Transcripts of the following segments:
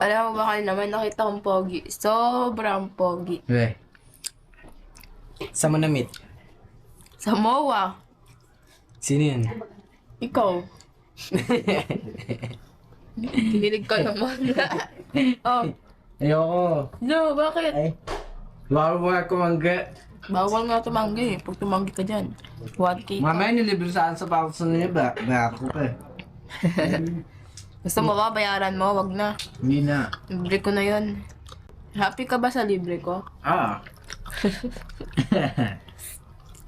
Alam mo ba kanina naman nakita kong pogi. Sobrang pogi. We. Saan mo na-meet? Sa MOA. Sino yun? Ikaw. Kinilig ka naman. Oh. Ayoko. No, bakit? Ay. Bawal ko mangga. Bawal nga tumanggi. Pag tumanggi ka dyan. 1K. Mamaya nilibre saan sa papasan niya ba? Ako pa eh. Gusto mo ba? Bayaran mo? Wag na. Hindi na. Libre ko na yun. Happy ka ba sa libre ko? Ah.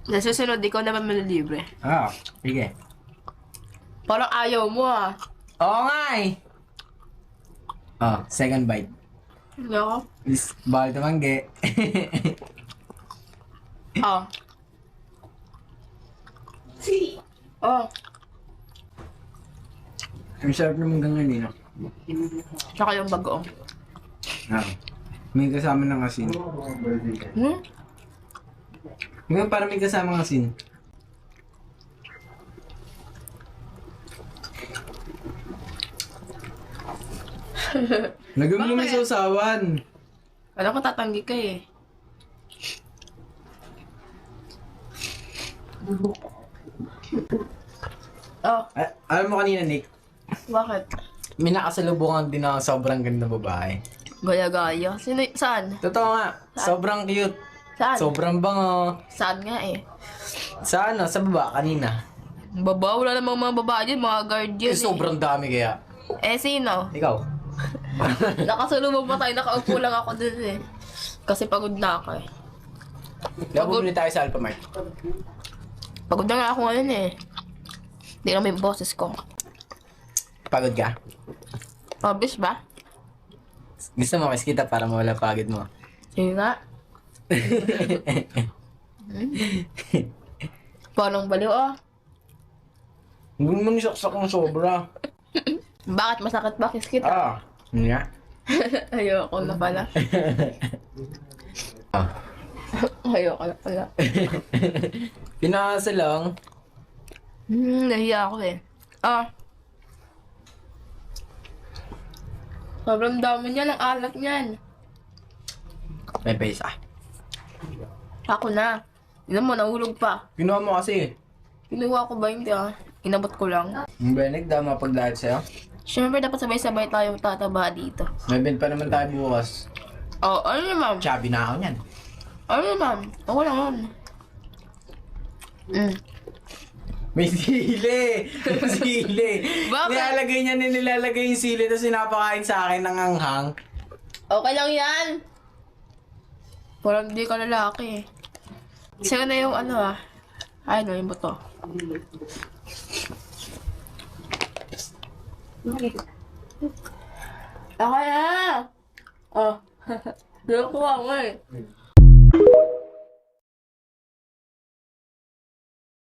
Sa susunod, ikaw naman malilibre. Ah. Sige. Parang ayaw mo ah. Oo nga eh. Oh, second bite. Hindi ako. Bawal tumanggi. Ah. Oh. Ang sarap naman ganyan eh, no? Tsaka yung bagoong. Ah. May kasama ng asin. Hmm? Ngayon para may kasama ng asin. Lagyan mo naman Bakit? sa usawan. Alam ko tatanggi ka eh. Oh, Alam mo kanina, Nick, bakit? may nakasalubungan din ako sobrang ganda babae. Gaya-gaya. Sino? Saan? Totoo nga, sobrang cute. Saan? Sobrang bango. Saan nga eh? Sa ano, sa baba, kanina. Baba, wala namang mga babae dyan, mga guard yun Sobrang dami kaya. eh. Sino? Ikaw? Nakasulubong pa tayo, nakaupo lang ako dun eh. Kasi pagod na ako eh. Bumili tayo sa Alphamart. Pagod na nga ako ngayon eh. Hindi na may boses ko. Pagod ka? Obvious ba? Gusto mo mas kita para mawala pagod mo. Sige nga. Parang baliw ah. Hindi mo nisaksak ng sobra. Bakit masakit ba kiss kita? Ah, hindi nga. Ayoko na pala. Ah. Ayoko na pala. Pinakasa lang. Nahiya ako eh. Ah. Sobrang dami niya ng alat niyan. May pesa. Ako na. Tignan mo, nahulog pa. Kinuha mo kasi. Kinuha ko ba hindi ah? Inabot ko lang. Ang Benek, dama pagdahil sa'yo. Siyempre, dapat sabay-sabay tayo tataba dito. May bent pa naman tayo bukas. Oh, ano naman? Chubby na ako niyan. Ano naman? Ako lang yun. May sili! May sili! Bakit? Nilalagay niya na nilalagay yung sili tapos sinapakain sa akin ng anghang. Okay lang yan. Parang hindi ka lalaki eh. Sa'yo na yung ano ah. Ay, no, yung buto. Okay na! Oh. Nakuha mo eh.